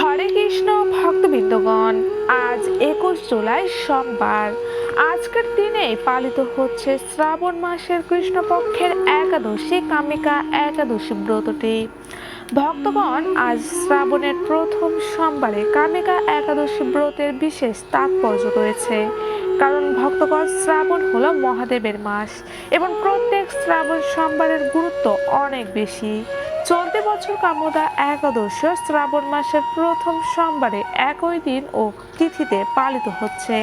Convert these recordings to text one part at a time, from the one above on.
হরে কৃষ্ণ ভক্তবৃন্দগণ, আজ 21 জুলাই সোমবার। আজকের দিনে পালিত হচ্ছে শ্রাবণ মাসের কৃষ্ণপক্ষের একাদশী কামিকা একাদশী ব্রতটি। ভক্তগণ, আজ শ্রাবণের প্রথম সোমবারে কামিকা একাদশী ব্রতের বিশেষ তাৎপর্য রয়েছে। কারণ ভক্তগণ, শ্রাবণ হলো মহাদেবের মাস এবং প্রত্যেক শ্রাবণ সোমবারের গুরুত্ব অনেক বেশি। চলতি বছর কামদা একাদশী শ্রাবণ মাসের প্রথম সোমবারে একই দিন ও তিথিতে পালিত হচ্ছে।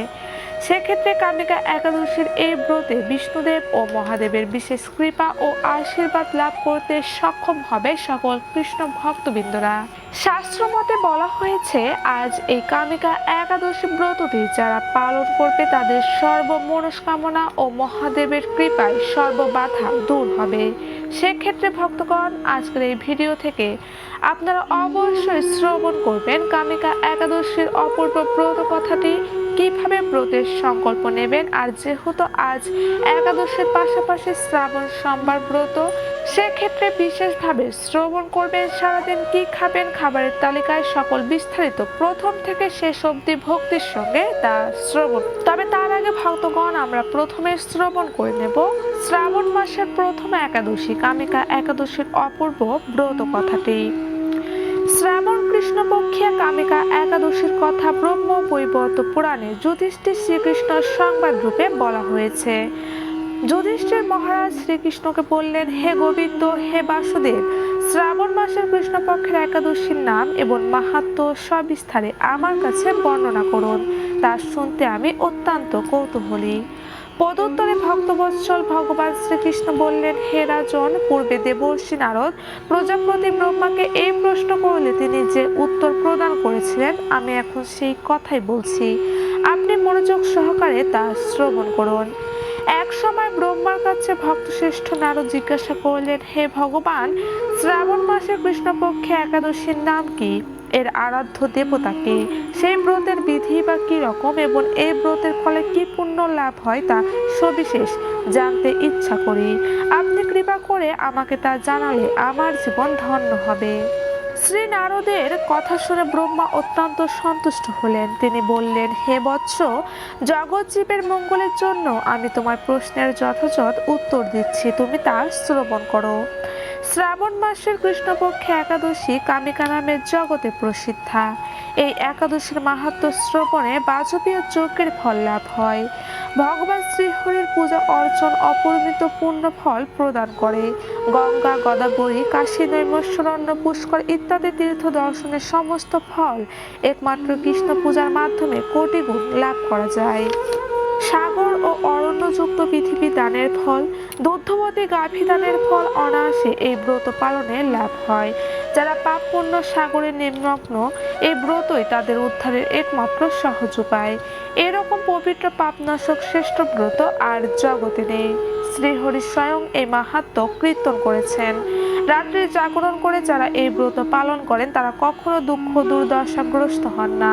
সেক্ষেত্রে কামিকা একাদশীর এই ব্রতে বিষ্ণুদেব ও মহাদেবের বিশেষ কৃপা ও আশীর্বাদ লাভ করতে সক্ষম হবে সকল কৃষ্ণ ভক্তবৃন্দরা। শাস্ত্র মতে বলা হয়েছে, আজ এই কামিকা একাদশী ব্রতটি যারা পালন করবে তাদের সর্ব মনস্কামনা ও মহাদেবের কৃপায় সর্ববাধা দূর হবে। সেক্ষেত্রে ভক্তগণ, আজকের এই ভিডিও থেকে আপনারা অবশ্যই শ্রবণ করবেন কামিকা একাদশীর অপূর্ব ব্রত কথাটি, কিভাবে ব্রতের সংকল্প নেবেন। আর যেহেতু আজ একাদশীর পাশাপাশি শ্রাবণ সোমবার ব্রত, সেক্ষেত্রে বিশেষভাবে শ্রবণ করবেন। সারাদিন কি খাবেন, খাবারের তালিকায় সকল বিস্তারিত প্রথম থেকে শেষ অবধি ভক্তির সঙ্গে তা শ্রবণ। তবে তার আগে ভক্তগণ, আমরা প্রথমে শ্রবণ করে নেব শ্রাবণ মাসের প্রথম একাদশী কামিকা একাদশীর অপূর্ব ব্রত কথাটি। শ্রাবণ কৃষ্ণপক্ষিয়া কামিকা একাদশীর কথা ব্রহ্ম বৈবর্ত পুরাণে যুধিষ্ঠির শ্রীকৃষ্ণ সংবাদ রূপে বলা হয়েছে। যুধিষ্ঠির মহারাজ শ্রীকৃষ্ণকে বললেন, হে গোবিন্দ, হে বাসুদেব, শ্রাবণ মাসের কৃষ্ণপক্ষের একাদশীর নাম এবং মাহাত্ম্য সবিস্তারে আমার কাছে বর্ণনা করুন, তা শুনতে আমি অত্যন্ত কৌতূহলী। পদোত্তরে ভক্তবৎসল ভগবান শ্রীকৃষ্ণ বললেন, হে রাজন, পূর্বে দেবর্ষি নারদ প্রজাপতি ব্রহ্মাকে এই প্রশ্ন করলে তিনি যে উত্তর প্রদান করেছিলেন, আমি এখন সেই কথাই বলছি। আপনি মনোযোগ সহকারে তা শ্রবণ করুন। এক সময় ব্রহ্মার কাছে ভক্তশ্রেষ্ঠ নারদ জিজ্ঞাসা করলেন, হে ভগবান, শ্রাবণ মাসের কৃষ্ণপক্ষে একাদশীর নাম কি? এর আরাধ্য দেবতাকে, সেই ব্রতের বিধি বা কি রকম এবং এই ব্রতের ফলে কি পুণ্য লাভ হয় তা সবিশেষ জানতে ইচ্ছা করি। আপনি কৃপা করে আমাকে তা জানালে আমার জীবন ধন্য হবে। শ্রী নারদের কথা শুনে ব্রহ্মা অত্যন্ত সন্তুষ্ট হলেন। তিনি বললেন, হে বৎস, জগৎজীবের মঙ্গলের জন্য আমি তোমার প্রশ্নের যথাযথ উত্তর দিচ্ছি, তুমি তা শ্রবণ করো। শ্রাবণ মাসের কৃষ্ণপক্ষে একাদশী কামিকা নামে জগতে প্রসিদ্ধা। এই একাদশীর মাহাত্ম্য শ্রবণে বাজপেয় যজ্ঞের ফল লাভ হয়। ভগবান শ্রীহরির পূজা অর্চন অপরিমিত পূর্ণ ফল প্রদান করে। গঙ্গা, গোদাবরী, কাশী, নৈমিষারণ্য, পুষ্কর ইত্যাদি তীর্থ দর্শনের সমস্ত ফল একমাত্র কৃষ্ণ পূজার মাধ্যমে কোটি গুণ লাভ করা যায়। সাগর ও অরণ্যযুক্ত পৃথিবী দানের ফল, দুগ্ধবতী গাভী দানের ফল অনায়াসে এই ব্রত পালনে লাভ হয়। যারা পাপ পুণ্য সাগরে নিমগ্ন, এই ব্রতই তাদের উদ্ধারের একমাত্র সহজ উপায়। এরকম পবিত্র পাপনাশক শ্রেষ্ঠ ব্রত আর জগতে নেই। শ্রীহরি স্বয়ং এই মাহাত্ম্য কীর্তন করেছেন। রাত্রি জাগরণ করে যারা এই ব্রত পালন করেন তারা কখনো দুঃখ দুর্দশাগ্রস্ত হন না।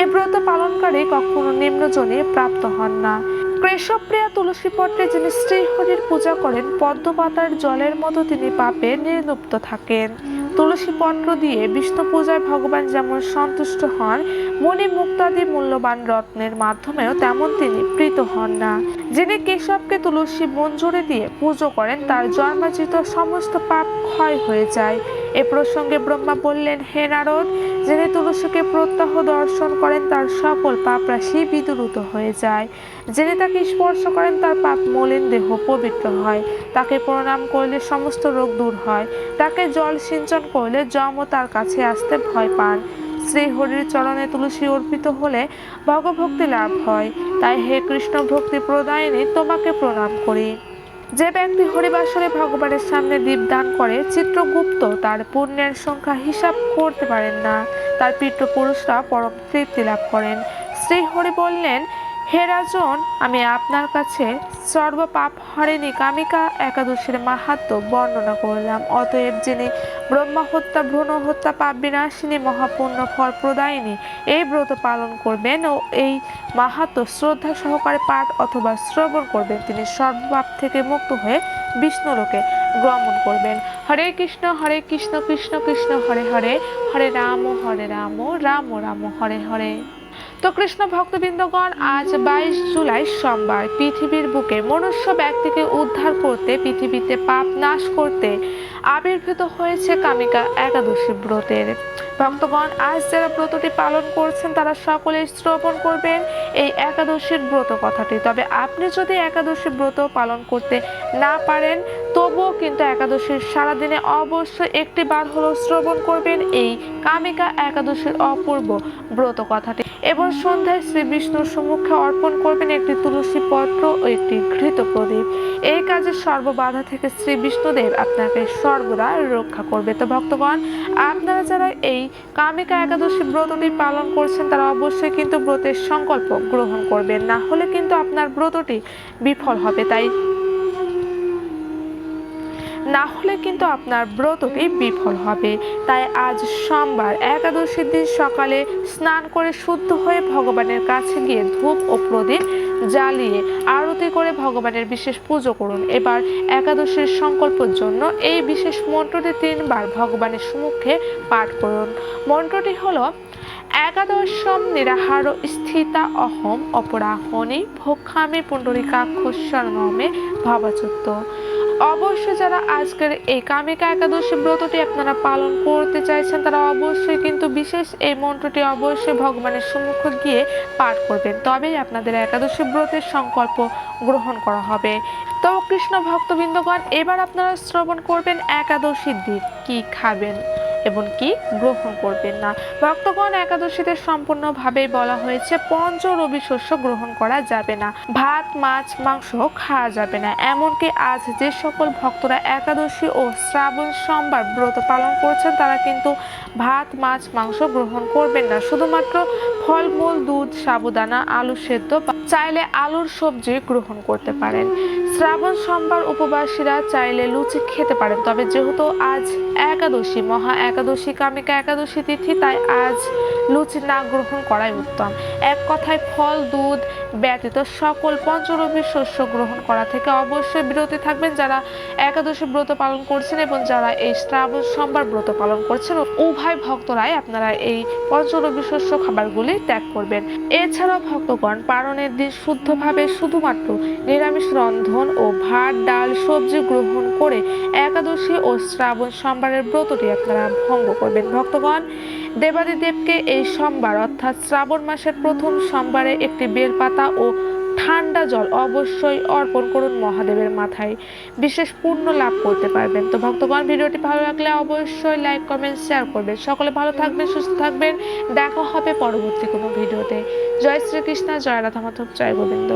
এই ব্রত পালনকারী কখনো নিম্নজনে প্রাপ্ত হন না। কেশবপ্রিয়া তুলসী পত্রে যিনি শ্রীহরির পূজা করেন, পদ্মপাতার জলের মতো তিনি পাপে নির্লুপ্ত থাকেন। তুলসী পত্র দিয়ে বিষ্ণু পূজায় ভগবান যেমন সন্তুষ্ট হন, মণি মুক্তাদি মূল্যবান রত্নের মাধ্যমেও তেমন তিনি প্রীত হন না। যিনি কেশবকে তুলসী মঞ্জুরি দিয়ে পুজো করেন, তার জন্মার্জিত সমস্ত পাপ ক্ষয় হয়ে যায়। এ প্রসঙ্গে ব্রহ্মা বললেন, হে নারদ, যিনি তুলসীকে প্রত্যহ দর্শন করেন তার সকল পাপ রাশি বিদূরিত হয়ে যায়। যিনি তাকে স্পর্শ করেন তার পাপ মলিন দেহ পবিত্র হয়। তাকে প্রণাম করলে সমস্ত রোগ দূর হয়। তাকে জল সিঞ্চন করলে যমও তার কাছে আসতে ভয় পান। শ্রীহরির চরণে তুলসী অর্পিত হলে ভগভক্তি লাভ হয়। তাই হে কৃষ্ণ ভক্তি প্রদায়িনী, তোমাকে প্রণাম করি। যে ব্যক্তি হরিবাসরে ভগবানের সামনে দীপদান করে, চিত্রগুপ্ত তার পুণ্যের সংখ্যা হিসাব করতে পারেন না। তার পিতৃপুরুষরা পরম তৃপ্তি লাভ করেন। শ্রীহরি বললেন, হে রাজন, আমি আপনার কাছে সর্বপাপ হরিণী কামিকা একাদশীর মাহাত্ম্য বর্ণনা করলাম। অতএব যিনি ব্রহ্মা হত্যা, ভ্রূণ হত্যা, পাপ বিনাশিনী মহাপুণ্য ফল প্রদায়িনী এই ব্রত পালন করবেন ও এই মাহাত্ম্য শ্রদ্ধা সহকারে পাঠ অথবা শ্রবণ করবেন, তিনি সর্বপাপ থেকে মুক্ত হয়ে বিষ্ণুলোকে গ্রহণ করবেন। হরে কৃষ্ণ কৃষ্ণ কৃষ্ণ হরে হরে, হরে রাম রাম রাম হরে হরে। তো কৃষ্ণ ভক্তবৃন্দগণ, আজ 22 জুলাই সোমবার পৃথিবীর বুকে মনুষ্য ব্যক্তিকে উদ্ধার করতে, পৃথিবীতে পাপ নাশ করতে আবির্ভূত হয়েছে কামিকা একাদশী ব্রতের। ভক্তগণ, আজ যারা ব্রতটি পালন করছেন তারা সকলে শ্রবণ করবেন এই একাদশীর ব্রত কথাটি। তবে আপনি যদি একাদশী ব্রত পালন করতে না পারেন, তবুও কিন্তু একাদশীর সারাদিনে অবশ্যই একটি বার হলেও শ্রবণ করবেন এই কামিকা একাদশীর অপূর্ব ব্রত কথাটি এবং সন্ধ্যায় শ্রী বিষ্ণুর সম্মুখে অর্পণ করবেন একটি তুলসী পত্র ও একটি ঘৃত প্রদীপ। এই কাজের সর্ববাধা থেকে শ্রী বিষ্ণুদেব আপনাকে সর্বদা রক্ষা করবে। তো ভক্তগণ, আপনারা যারা এই কামিকা একাদশী ব্রতটি পালন করছেন তারা অবশ্যই কিন্তু ব্রতের সংকল্প গ্রহণ করবেন, না হলে কিন্তু আপনার ব্রতটি বিফল হবে। তাই আজ সোমবার একাদশীর দিন সকালে স্নান করে শুদ্ধ হয়ে ভগবানের কাছে গিয়ে ধূপ ও প্রদীপ জ্বালিয়ে আরতি করে ভগবানের বিশেষ পুজো করুন। এবার একাদশীর সংকল্পের জন্য এই বিশেষ মন্ত্রটি 3 বার ভগবানের সম্মুখে পাঠ করুন। মন্ত্রটি হলো: একাদশম নিরাহার স্থিতা অহম অপরাহণি ভক্ষামি পুণ্ডরিকাক্ষ শরণমে ভবাচ্যুত। অবশ্যই যারা আজকের এই কামিকা একাদশী ব্রতটি আপনারা পালন করতে চাইছেন তারা অবশ্যই কিন্তু বিশেষ এই মন্ত্রটি অবশ্যই ভগবানের সম্মুখে গিয়ে পাঠ করবেন, তবেই আপনাদের একাদশী ব্রতের সংকল্প গ্রহণ করা হবে। তো কৃষ্ণ ভক্তবৃন্দগণ, এবার আপনারা শ্রবণ করবেন একাদশীর দিন কি খাবেন এবং কি গ্রহণ করবেন না। ভক্তগণ, একাদশীতে সম্পূর্ণভাবে বলা হয়েছে পঞ্চ রবি শস্য গ্রহণ করা যাবে না, ভাত মাছ মাংস খাওয়া যাবে না। এমনকি আজ যে সকল ভক্তরা একাদশী ও শ্রাবণ সোমবার ব্রত পালন করছেন তারা কিন্তু ভাত মাছ মাংস গ্রহণ করবেন না, শুধুমাত্র ফলমূল দুধ সাবুদানা আলু সেদ্ধ চাইলে আলুর সবজি গ্রহণ করতে পারেন। শ্রাবণ সোমবার উপবাসীরা চাইলে লুচি খেতে পারেন, তবে যেহেতু আজ একাদশী মহা একাদশী কামিকা একাদশী তিথি, তাই আজ লুচি না গ্রহণ করাই উত্তম। এক কথায় ফল দুধ ব্যতীত সকল পঞ্চরবি শস্য গ্রহণ করা থেকে অবশ্যই বিরতি থাকবেন যারা একাদশী ব্রত পালন করছেন এবং যারা এই শ্রাবণ সোমবার ব্রত পালন করছেন। উভয় ভক্তরাই আপনারা এই পঞ্চরবি শস্য খাবারগুলি ত্যাগ করবেন। এছাড়াও ভক্তগণ, পালনের দিন শুদ্ধভাবে শুধুমাত্র নিরামিষ রন্ধন ও ভাত ডাল সবজি গ্রহণ করে একাদশী ও শ্রাবণ সোমবারের ব্রতটি আপনারা ভঙ্গ করবেন। ভক্তগণ, দেবাদিদেবকে এই সোমবার অর্থাৎ শ্রাবণ মাসের প্রথম সোমবারে একটি বেলপাতা ও ঠান্ডা জল অবশ্যই অর্পণ করুন মহাদেবের মাথায়, বিশেষ পুণ্য লাভ করতে পারবেন। তো ভক্তগণ, ভিডিওটি ভালো লাগলে অবশ্যই লাইক কমেন্ট শেয়ার করবেন। সকলে ভালো থাকবেন, সুস্থ থাকবেন। দেখা হবে পরবর্তী কোনো ভিডিওতে। জয় শ্রীকৃষ্ণ, জয় রাধা মাধব, জয় গোবিন্দ।